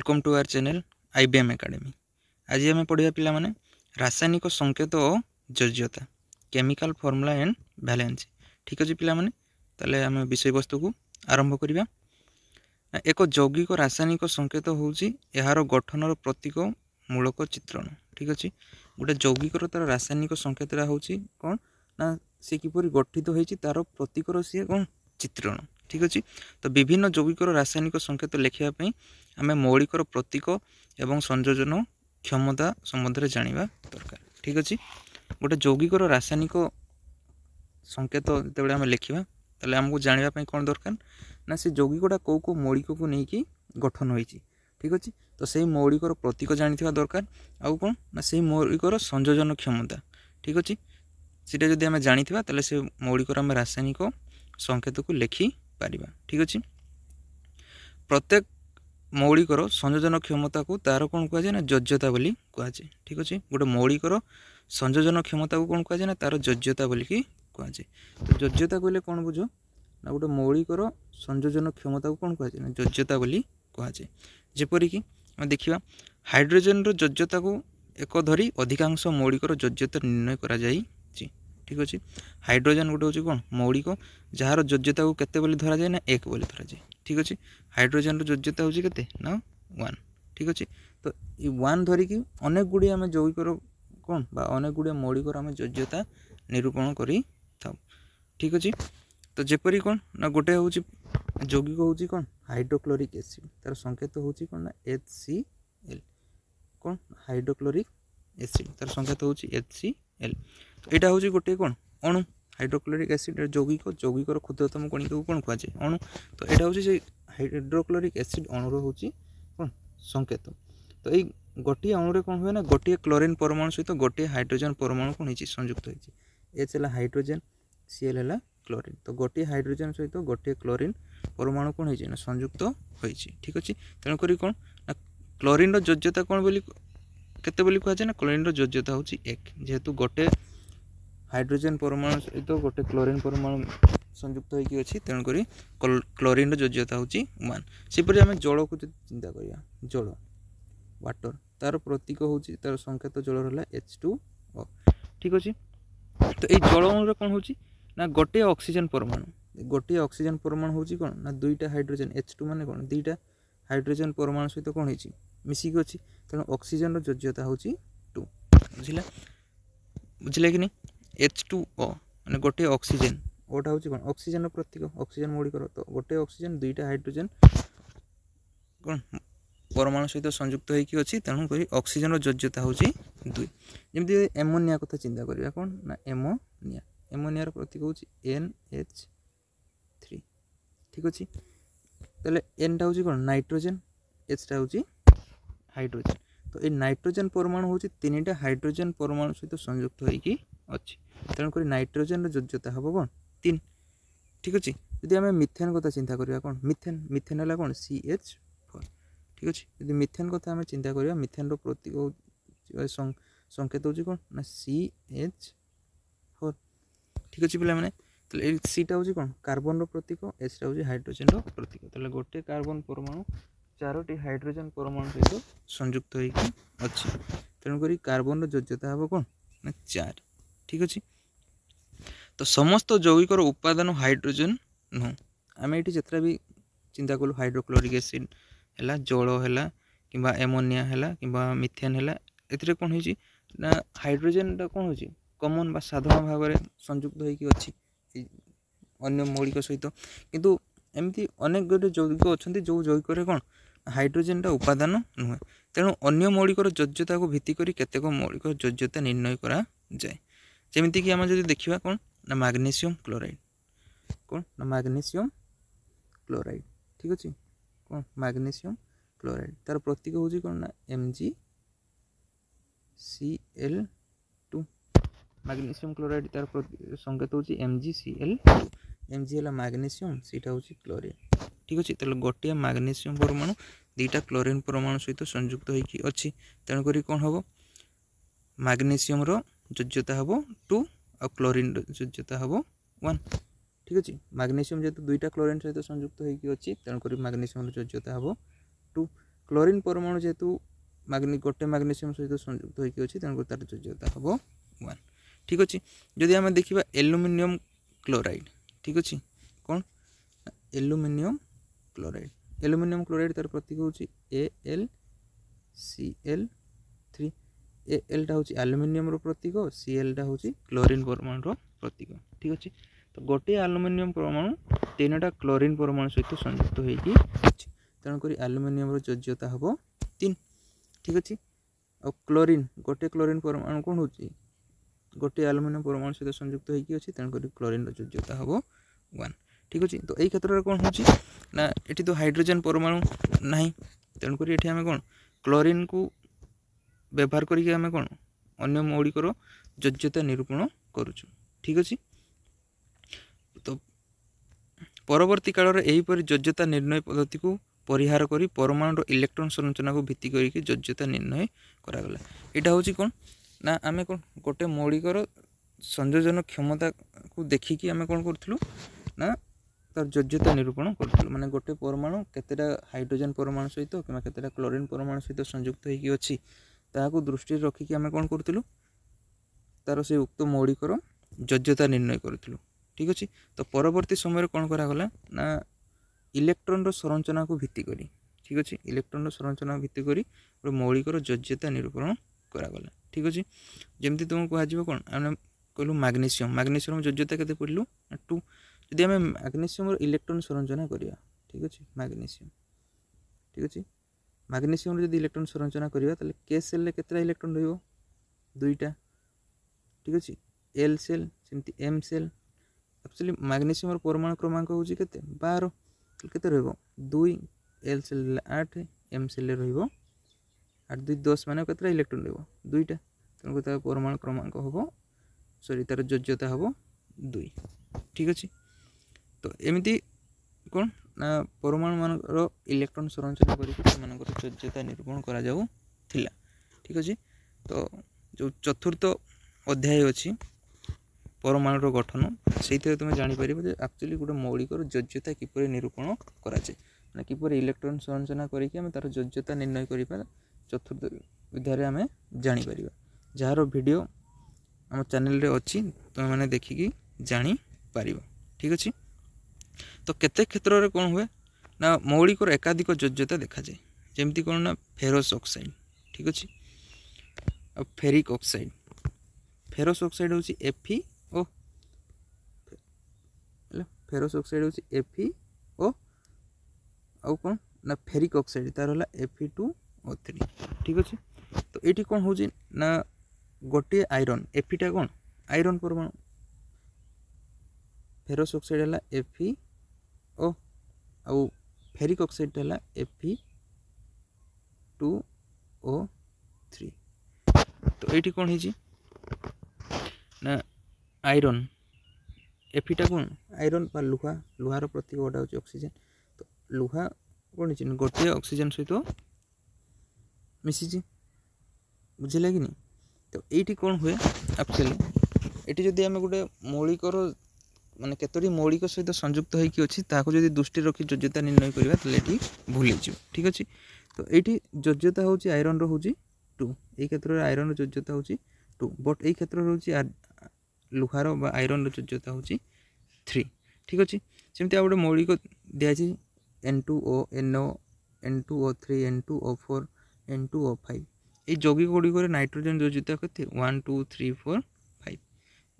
Welcome to our channel IBM academy. आज आम पढ़ा पिला माने रासायनिक संकेत और जज्यता केमिकल फॉर्मूला एंड बैलेंस। ठीक अच्छे पिला माने ताले आम विषय वस्तु को आरंभ करिबा। एक यौगिक रासायनिक संकेत होउची यार गठनर प्रतीक मूलक चित्रण। ठीक अच्छे गोटे यौगिक तार रासायनिक संकेतरा होउची कौन ना से किपरि गठित होइची तार प्रतीकर सी कौन चित्रण। ठीक अच्छे तो विभिन्न यौगिकर रासायनिक संकेत लिखापी आम मौलिकर प्रतीक एवं संयोजन क्षमता सम्बन्ध जाना दरकार। ठीक अच्छे गोटे यौगिकर रासायनिक संकेत जो आम लिखा तेल आमको जानापी कौन दरकार ना से यौगिकटा कौ कौ मौलिक को लेकिन गठन होती। ठीक अच्छे तो से मौलिकर प्रतीक जानी दरकार आउ कौन ना से मौलिकर संयोजन क्षमता। ठीक अच्छे सीटा जदि आम जानी तेल से मौलिकर आम रासायनिक संकेत को लिखि पारिबा। ठीक अच्छे प्रत्येक मौलिकर संयोजन क्षमता को तार कौन कहुए ना जज्यता बोली कहुए। ठीक अच्छे गोटे मौलिकर संयोजन क्षमता को कौन कहुए ना तार जज्यता बोली कहुए। तो जज्यता कहले कौन बुझ ना गोटे मौलिकर संयोजन क्षमता को कौन कहुए ना जज्यता बोली कहुए। जेपरिक देखा हाइड्रोजन जज्यता को एक धरी अधिकांश मौलिकर जज्यता निर्णय करा जाई। ठीक अच्छे हाइड्रोजन गोटे हूँ कौन मौलिक जार योज्यता को केते बोली धरा जाए ना एक बोली धरा जाए। ठीक अच्छे हाइड्रोजन योज्यता हूँ केते ना 1। ठीक अच्छे तो ये 1 धरिकी अनेक गुड़े आम यौगिकर कौन बा अनेक गुड़े मौलिकर आम योज्यता निरूपण करी थाउ। ठीक अच्छे तो जेपरी कौन ना गोटे हूँ यौगिक हूँ कौन हाइड्रोक्लोरिक एसिड तार संकेत हूँ कौन ना HCl कौन हाइड्रोक्लोरिक एसिड तार संकेत हूँ HCl। तो यहाँ हूँ गोटे कौन अणु हाइड्रोक्लोरिक एसिड यौगिक यौगिकर क्षुद्रतम कणिका को कौन कहुए अणु। तो यहाँ हूँ से हाइड्रोक्लोरिक एसिड अणुर हूँ कौन संकेत। तो ये गोटे अणुरे कौन हुए ना गोटे क्लोरीन परमाणु सहित गोटे हाइड्रोजन परमाणु कौन होती संयुक्त होती H है हाइड्रोजन Cl है क्लोरीन। तो गोटे हाइड्रोजन सहित गोटे क्लोरीन परमाणु कौन होती ना संयुक्त होती। ठीक अच्छे तेणुक कौन ना क्लोरीन योज्यता कौन बोली केते बोली कहुए ना क्लोरीन योज्यता हूँ 1 जेहेतु गोटे हाइड्रोजन परमाणु सहित गोटे क्लोरीन परमाणु संयुक्त होगी अच्छी तेणुक क्लोरीन योज्यता हूँ 1। सेपरी आम जल को चिंता करिया जल वाटर तार प्रतीक हूँ तार संकेत जल रहा H2O। ठीक अच्छे तो ये जल अणुर कौन हो ना गोटे ऑक्सीजन परमाणु हूँ कौन ना 2टा हाइड्रोजन H2 मान कौन 2टा हाइड्रोजन परमाणु सहित कौन होती मिसिकी अच्छी तेणु ऑक्सीजन योज्यता हूँ 2। बुझला बुझे कि नहीं H2O माने गोटे ऑक्सीजन ओटा हूँ कौन ऑक्सीजन प्रतीक ऑक्सीजन मौलिकर। तो गोटे ऑक्सीजन 2टा हाइड्रोजन कौन परमाणु सहित संयुक्त होगी अच्छी तेणुक ऑक्सीजन योज्यता हूँ 2। जमी एमोनिया कथा चिंता करिया कौन ना एमोनियार प्रतीक हूँ NH3। ठीक अच्छे तेल N टा हूँ कौन नाइट्रोजन H टा हूँ हाइड्रोजन। तो ये नाइट्रोजन परमाणु हूँ 3टा हाइड्रोजन परमाणु सहित संयुक्त होगी अच्छी तेणुक नाइट्रोजन योज्यता हम कौन 3। ठीक अच्छे यदि आम मिथेन कथा चिंता करिया कौन मिथेन है कौन CH4। ठीक अच्छे यदि मिथेन कथा आम चिंता करिया मिथेन प्रतीक संकेत हूँ कौन ना CH4। ठीक अच्छे पिला माने तो सीटा हूँ कौन कार्बन प्रतीक H टा हूँ हाइड्रोजन प्रतीक। तो गोटे कार्बन परमाणु 4टी हाइड्रोजन परमाणु सहित संयुक्त होगी अच्छी तेणुक कार्बन योज्यता हम कौन ना 4। ठीक अच्छे तो समस्त यौगिकर उपादान हाइड्रोजन नुह आम ये जितना भी चिंता कलु हाइड्रोक्लोरिक एसिड है जल है कि एमोनिया है कि मिथेन है ए कौन हो हाइड्रोजन टा कौन हो कमन बा साधारण भाव में संयुक्त होगी अच्छी अन्य मौलिक सहित किंतु एमती अनेक गुटे यौगिक अच्छा जो यौगिक कौन हाइड्रोजन टा उपादान नुहे तेणु अन्य मौलिकर योज्यता को भित्ति करी केतेक मौलिक योज्यता निर्णय करा जाए। जमीक आम जो देखा कौन ना मैग्नीशियम क्लोराइड कौन ना मैग्नीशियम क्लोराइड। ठीक अच्छे कौन मैग्नीशियम क्लोराइड तार प्रतीक हूँ कौन ना MgCl2। मैग्नीशियम क्लोराइड तार संकेत हूँ MgCl2 Mg है मैग्नीशियम सीटा हूँ क्लोरीन। ठीक अच्छे तेल गोटे मैग्नीशियम परमाणु 2टा क्लोरीन परमाणु सहित संयुक्त होगी अच्छी तेणुक कौन हम मैग्नीशियम योज्यता हम 2 और क्लोरीन योज्यता हम 1। ठीक अच्छे मैग्नीशियम जेहेतु 2टा क्लोरीन सहित संयुक्त होगी अच्छी तेणुक मैग्नीशियम योज्यता हम 2 क्लोरीन परमाणु जेहेतु गोटे मैग्नीशियम सहित संयुक्त होगी अच्छी तेणुकर तार योज्यता हम 1। ठीक अच्छे। जदि आम देखा एल्युमिनियम क्लोराइड, ठीक अच्छे, कौन एल्युमिनियम क्लोराइड तार प्रतीक हूँ AlCl3। Al हूँ एल्युमिनियम प्रतीक, Cl हूँ क्लोरीन परमाणु प्रतीक। ठीक अच्छे। तो गोटे एल्युमिनियम परमाणु 3टा क्लोरीन परमाणु सहित संयुक्त होगी तेणुक एल्युमिनियम योज्यता हम 3। ठीक अच्छे। और क्लोरीन गोटे क्लोरीन परमाणु कौन हो गोटे एल्युमिनियम परमाणु सहित संयुक्त होगी अच्छी तेणुक क्लोरीन योज्यता हम 1। ठीक अच्छे। तो यही क्षेत्र में कौन होना ये तो हाइड्रोजन परमाणु ना तेणुक ये आम कौन क्लोरीन को व्यवहार करके आम कौन अन्य मौलिकर योज्यता निरूपण करुचु। ठीक अच्छे। तो परवर्ती काल में यहीपरि योज्यता निर्णय पद्धति को परिहार करी परमाणु इलेक्ट्रॉन संरचना को भित्ति करके योज्यता निर्णय करागला। यहाँ हूँ कौन ना आम कौन गोटे मौलिकर संयोजन क्षमता को देखिकी आम कौन करूँ ना तार योज्यता निरूपण करूँ। माने गोटे परमाणु केतेटा हाइड्रोजन परमाणु सहित कि केतेटा क्लोरीन परमाणु सहित संयुक्त होगी अच्छी ताकू दृष्टि रखिकी आम कौन करूँ तार से उक्त मौलिकर योज्यता निर्णय करूँ। ठीक अच्छे। तो परवर्ती समय कौन करागला ना इलेक्ट्रॉन संरचना को भित्ति करी, ठीक अच्छे, इलेक्ट्रॉन संरचना भित्ति करी मौलिकर योज्यता निरूपण करागला। ठीक अच्छे। जमती तुमको कह कौन आम कहलु मैग्नीशियम योज्यता के पढ़लु 2। जदि आम मैग्नीशियम इलेक्ट्रॉन संरचना करिया, ठीक अच्छे, मैग्नीशियम, ठीक अच्छे, मैग्नीशियम जब इलेक्ट्रॉन संरचना करिया ताले के सेल रे केतटा इलेक्ट्रॉन रहिबो 2टा। ठीक अच्छे। एल सेल सेमती एम सेल एक्चुअली मैग्नीशियम परमाणु क्रमांक हूँ केते 12 केते रहिबो 2 एल सेल 8 एम सेल रहिबो 8 2 10 माने केतटा इलेक्ट्रॉन रहिबो 2टा तेणुक तार परमाणु क्रमांक हम सॉरी तार योज्यता हम 2। ठीक अच्छे। तो एमती कौन ना परमाणु मान इलेक्ट्रॉन संरचना करके योज्यता निरूपण करा जाऊ थिला। ठीक अच्छे। तो जो चतुर्थ अध्याय अच्छी परमाणुर गठन से तुम जापर एक्चुअली गोटे मौलिकर योज्यता किपर निरूपण कराए ना किपर इलेक्ट्रॉन संरचना करके तार योज्यता निर्णय कर चतुर्थ विधारे आम जापर जार वीडियो आम चैनल रे अच्छी तुम मैंने देखिकी जापर। ठीक अच्छे। तो केते क्षेत्र में कौन हुए ना मौलिकर एकाधिक योज्यता देखा जाए जमती कौन ना फेरस ऑक्साइड। ठीक अच्छे। फेरिक ऑक्साइड फेरस ऑक्साइड हूँ FeO फेरस ऑक्साइड हूँ FeO आउ कौन ना फेरिक ऑक्साइड तार है Fe2O3। ठीक अच्छे। तो ये कौन हूँ ना गोटे आयरन Feटा कौन आयरन परमाणु फेरस ऑक्साइड है FeO आउ फेरिक ऑक्साइड है Fe2O3। तो ये कौन है ना आयरन Feटा कौन आयरन बा लुहार प्रतीक गोटा हूँ ऑक्सीजन। तो लुहा कौन है गोटे ऑक्सीजन सहित मिसी बुझे कि नहीं। तो ये कौन हुए एक्चुअली ये जदि आम गोटे मौलिकर माने केतोटी मौलिक सहित संयुक्त होगी अच्छी जदि दृष्टि रखी योज्यता निर्णय करवा ये भूल जाए। ठीक अच्छे। तो ये योज्यता हूँ आयरन हूँ 2 ये क्षेत्र में आयरन योज्यता हूँ 2 बट ये क्षेत्र हूँ लुहार बा आयरन योज्यता हूँ 3। ठीक अच्छे। सेमती गोटे मौलिक दिखाई N2O NO N2O3 N2O4 N2O5 ये यौगिक गुड़िक नाइट्रोजन योज्यता के 1 2 3 4 5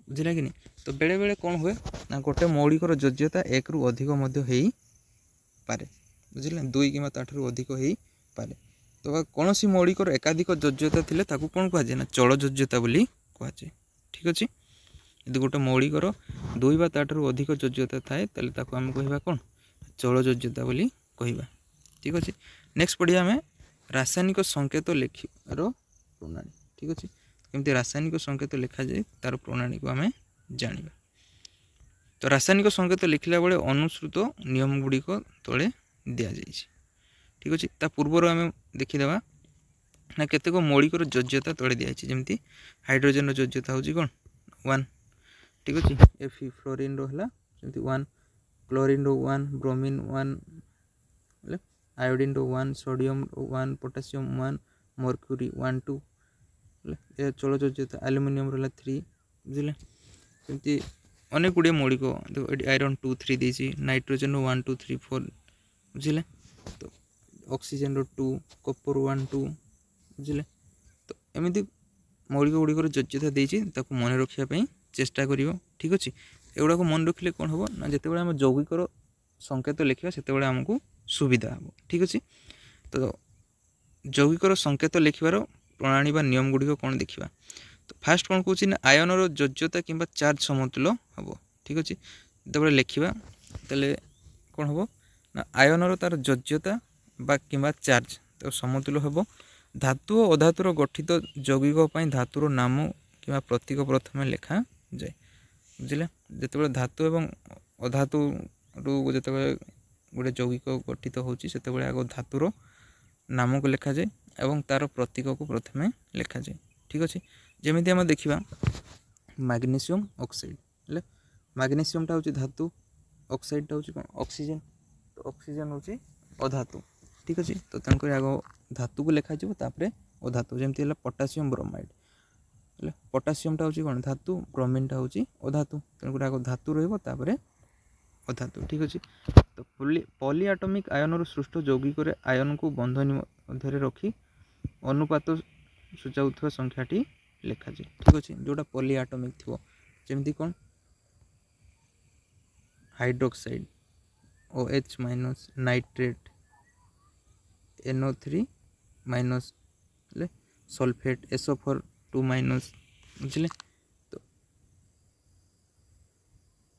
बुझला कि नहीं। तो बेले बेले कौन हुए ना गोटे मौलिकर योज्यता 1 रु अधिक हो पारे बुझे 2 कि ताठू अधिक हो पारे। तो कौन सी मौलिकर एकाधिक योज्यता थिले ताकू कौन कहुए ना चल योज्यता बोली कहुए। ठीक अच्छे। यदि गोटे मौलिकर 2 बा ताठू अधिक योज्यता थाए ताले ताकू आम कहवा कौन चल योज्यता बोली कहवा। ठीक अच्छे। नेक्स्ट पढ़िया आम रासायनिक संकेत लिखार प्रणाली। ठीक अच्छे। केमती रासायनिक संकेत लिखा जाए तार प्रणाली को आम जाना। तो रासायनिक संकेत लिखला बेले अनुसृत नियम गुड़िक तले दि जाए। ठीक अच्छे। ता पूर्वर आम देखीदे ना केतेक मौलिकर योज्यता तले दिखाई जमी हाइड्रोजन योज्यता हूँ कौन 1। ठीक अच्छे। Fe फ्लोरीन रहा 1 chlorine 1 bromine 1 iodine 1 sodium 1 potassium 1 mercury 1 2 चल जोज्यता आल्युमिनियम रहा 3 बुझे सेमती अनेक गुड़े मौलिक आयरन 2 3 देसी नाइट्रोजन 1 2 3 4 बुझे तो ऑक्सीजन 2 कॉपर 1 2 बुझे तो एमती मौलिक गुड़िकर जोज्यता देती मन रखापी चेष्टा कर ठीक अच्छे एगुड़ा मन रखिले कौन हम ना जिते आम यौगिकर संकेत लिखा से आमको सुविधा हम ठीक अच्छे तो यौगिकर संकेत लिखार प्रणाली बा नियम गुड़िक कौन देखा तो फास्ट कौन कौन ना आयनर जोज्यता कि चार्ज समतुल्य हम ठीक अच्छे जो लिखा तेल कौन हम ना आयनर तार जोज्यता कि चार्ज तो समतुल्य हम धातु और अधातुर गठित यौगिक धातुर नाम कि प्रतीक प्रथम लिखा जाए बुझे जिते धातु एवं अधातु जो गोटे यौगिक गठित होते आग धातुर नाम को लिखा जाए एवं तार प्रतीक को प्रथम लिखा जाए ठीक अच्छे जमी आम देखा मैग्नीशियम ऑक्साइड मैग्नीशियमटा हूँ धातु ऑक्साइडटा हूँ कौन ऑक्सीजन तो ऑक्सीजन हूँ अधातु ठीक अच्छे तो तेणुक आग धातु को लिखा जापर अधातु जमी है पोटासियम ब्रोमाइड पोटासियमटा हूँ कौन धातु ब्रोमीनटा हूँ अधातु तेणुक आग धातु रही अधातु ठीक अच्छे तो पॉलीएटॉमिक आयन सृष्ट यौगिक आयन को बंधन मध्य रखी अनुपात सूचाऊा संख्याटी लिखा जाए ठीक अच्छे जोटा पॉलीएटॉमिक थी जमती कौन hydroxide OH minus nitrate NO3 minus sulphate SO4 2 minus बुझे तो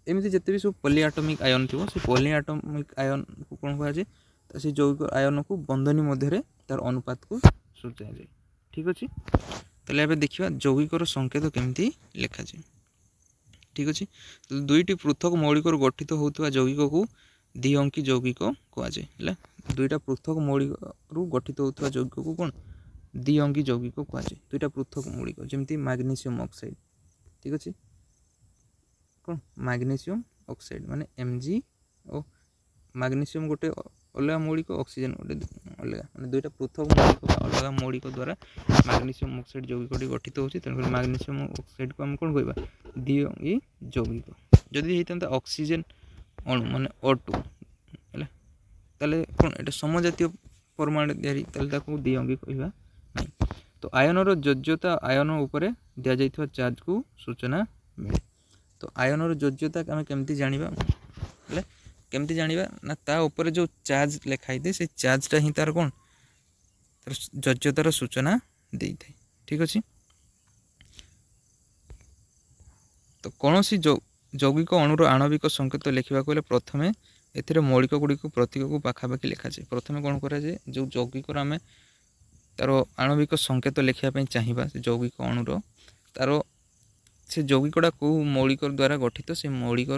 एमती जिते भी सब पॉलीएटॉमिक आयन थी से पॉलीएटॉमिक आयन को कौन कहुए तो से यौगिक आयन को बंधनी मध्य तार अनुपात को सूचा जाए ठीक अच्छे तेल ए देखा यौगिकर संकेत केमती लिखा जाए ठीक अच्छे तो दुईटी पृथक मौलिक गठित होता यौगिक को द्वि अंकी यौगिक कहुए दुईटा पृथक मौलिक गठित होता यौगिक को कौन द्वि अंकी यौगिक कहुए दुईटा पृथक मौलिक जमती मैग्नीशियम ऑक्साइड ठीक अच्छे कौन मैग्नीशियम ऑक्साइड माने Mg और मैग्नीशियम गोटे अलग मौलिक ऑक्सीजन गोटे अलग माने दुईटा पृथक मौलिक अलग मौलिक द्वारा मैग्नीशियम ऑक्साइड यौगिक गठित होती तेणुक मैग्नीशियम ऑक्साइड को आम कौन कहवा द्वि अंगी यौगिक जदि होता ऑक्सीजन अणु माने O2 है कौन ये समजातीय परमाणु तैयारी द्वि अंगी कहवा नहीं तो आयनर जोज्यता आयन उपर दि जाइथिबा चार्ज को सूचना मिले तो आयनर जोज्यता आम केमती जानिबा केमती जानिबा ना ता ऊपर जो चार्ज लिखाई थे से चार्जटा ही तार कौन तार जोज्यतार सूचना दे थाए ठीक अच्छे तो कौन सी यौगिक अणुर आणविक संकेत लिखा प्रथम ए मौलिक गुड़िक प्रतीक को पाखापाखि लिखा जाए प्रथम कौन करा जाए जो यौगिक आम तार आणविक संकेत लिखापी चाहिए से यौगिक अणुर तार से यौगिकटा कौ मौलिक द्वारा गठित से मौलिक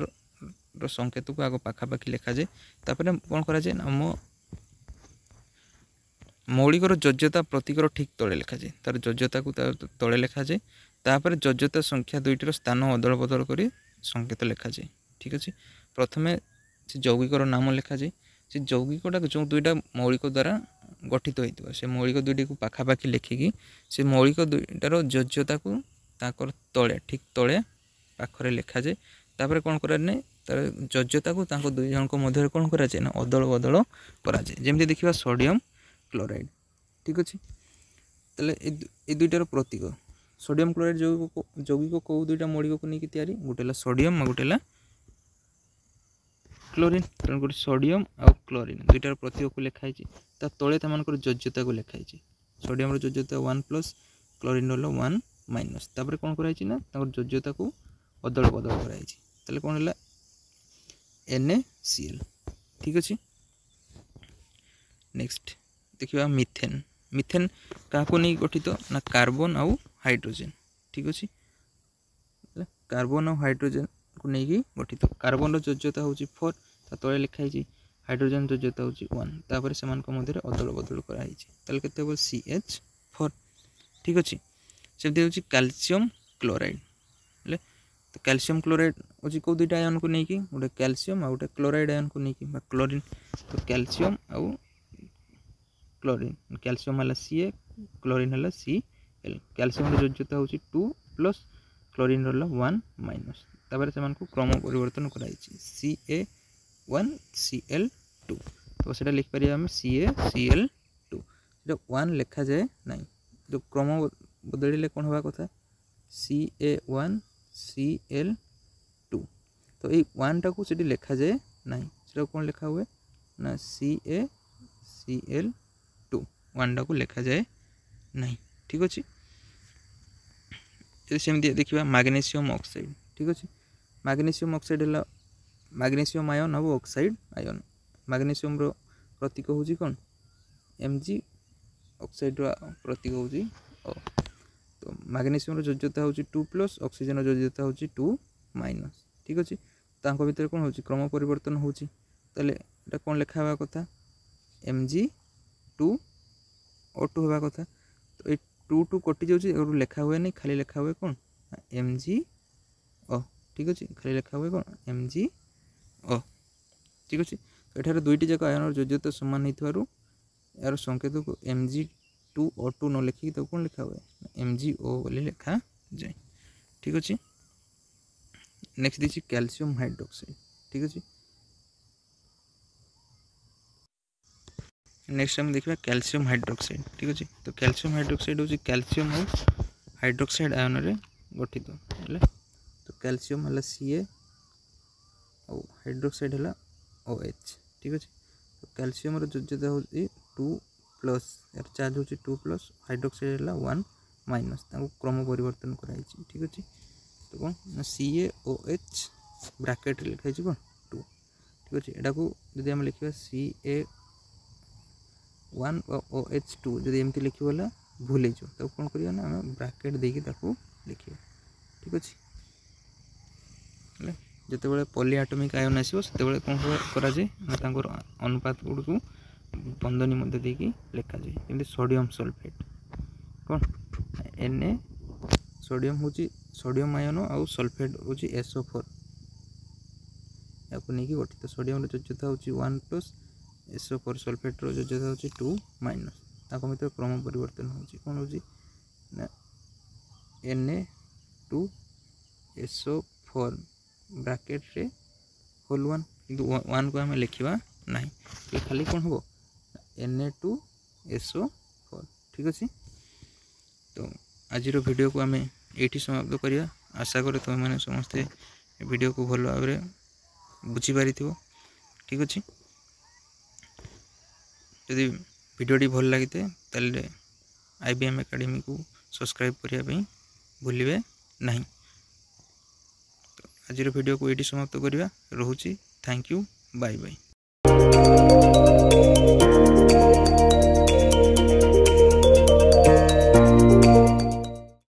संकेत को आग पाखापाखि लिखा जाए तापर कौन करा जाए आम मौलिकर जोज्यता प्रतीकर ठीक तले लिखा जाए तार जोज्यता को तले लिखा जाए तापर जोज्यता संख्या दुईटर स्थान अदल बदल कर संकेत लिखा जाए ठीक अच्छे प्रथम से यौगिकर नाम लिखा जाए से यौगिकटा जो दुईटा मौलिक द्वारा गठित होता से मौलिक दुईटी को पाखापाखि लिखिकी से मौलिक दुईटार जोज्यता को ताकर तले ठीक तले पाखरे लिखा जाए तापर कौन करा तार जोज्यता को दुई जन मध्य कौन करा जाए ना अदल बदल करा जाए जमती देखा सोडियम क्लोराइड ठीक अच्छे तेल ये दुईटार प्रतीक सोडियम क्लोराइड यौगिक कौ दुईटा मौलिक को लेकिन तैयारी गोटे सोडियम और गोटे क्लोरीन तेणुक सोडियम और क्लोरीन दुईटार प्रतीक को लिखाई ता तले तमानकर जोज्यता को लिखाई सोडियम जोज्यता 1+ क्लोरीन 1- तापर कौन कराई ना जोज्यता को अदल बदल कराई ताले कौन है NaCl ठीक अच्छे नेक्स्ट देखिए मिथेन मिथेन क्या नहीं गठित ना कार्बन आउ हाइड्रोजेन ठीक अच्छे कार्बन और हाइड्रोजेन को लेकिन गठित कार्बन जोज्यता हूँ 4 तले लिखाई हाइड्रोजेन जोज्यता हूँ 1 तापर से मध्य अदल बदल कराई केते हम CH4 ठीक अच्छे सेमती हूँ कैल्शियम क्लोराइड है तो कैल्शियम क्लोराइड हूँ कौ दुईटा आयन को लेकिन गोटे कैल्शियम आ गोटे क्लोराइड आयन को लेकिन क्लोरीन तो कैल्शियम आउ क्लोरीन कैल्शियम है Ca क्लोरीन है Cl कैल्शियम योज्यता हूँ 2 प्लस क्लोरीन रहा 1 माइनस तापर से क्रम परिवर्तन कराई Ca1 Cl2 तो सीटा लिखिपर आम CaCl2 1 लिखा जाए ना जो क्रम बदल कौन हवा कथा Ca1 Cl2 तो ये 1 टाक से लिखा जाए ना से कौन लिखा हुए ना CaCl2 1 टाक लिखा जाए ना ठीक अच्छे सेमती देखा मैग्नीशियम ऑक्साइड ठीक अच्छे मैग्नीशियम ऑक्साइड है मैग्नीशियम आयन अब ऑक्साइड आयन मैग्नीशियम प्रतीक हूँ कौन Mg ऑक्साइड प्रतीक हूँ O तो मैग्नीशियम योज्यता हूँ 2 प्लस ऑक्सीजन योज्यता हूँ 2 माइनस ठीक अच्छे तांको भितर कौन हो क्रम परिवर्तन हो कौन लिखा हुआ कथा Mg2O2 हवा कथा तो ये 2 कटि जाऊँ लिखा हुए नहीं खाली लिखा हुए कौन MgO ठीक अच्छे खाली लिखा हुए कौन MgO ठीक अच्छे तो ये दुईटी जाक आयन योज्यता सामान हो यार संकेत को Mg2O2 न लिखिकी तो कौन लिखा हुए MgO बोली लिखा जाए ठीक अच्छे नेक्स्ट देखिए कैल्शियम हाइड्रोक्साइड ठीक अच्छे नेक्स्ट हम देखा कैल्शियम हाइड्रोक्साइड ठीक अच्छे तो कैल्शियम हाइड्रोक्साइड हूँ कैल्शियम और हाइड्रोक्साइड आयन रे गठित है तो कैल्शियम है Ca और हाइड्रोक्साइड है OH ठीक अच्छे तो कैल्शियम योज्यता हूँ 2 प्लस यार चार्ज हूँ 2 प्लस हाइड्रोक्साइड है 1 माइनस क्रम परिवर्तन कराई ठीक अच्छे तो कौन CaOH ब्रैकेट लिखाई कौन 2 ठीक अच्छे यहाँ को जब आम लिखा Ca1 OH2 जब एमती लिखा भूल तो कौन करिया ना आम ब्रैकेट देकी लिखा ठीक अच्छे जिते पॉली एटॉमिक आयन आसो से कौन करा जाए ना अनुपात गुड़ को बंधनी मध्य देकी लिखा जाए जमी सोडियम सल्फेट कौन Na सोडियम हूँ सोडियम आयन आउ सल्फेट हूँ SO4 या नहीं गठित सोडियम योज्यता हूँ 1 प्लस SO4 सल्फेट योज्यता हूँ 2 माइनस भितर क्रम परिवर्तन हो कौन हो Na2SO4 ब्रैकेट रे होल 1 किंतु 1 को आम लिखा ना ये खाली कौन हम Na2SO4 ठीक अच्छे तो आज वीडियो को आम ये समाप्त करिया आशा करें तुम मैंने समस्ते वीडियो को भल भाव बुझीपारी ठीक अच्छे यदि वीडियोटी भल लगी ताले IBM एकेडमी को सब्सक्राइब करने भूलिए ना तो आज वीडियो को ये समाप्त करिया रोची थैंक यू बाय बाय।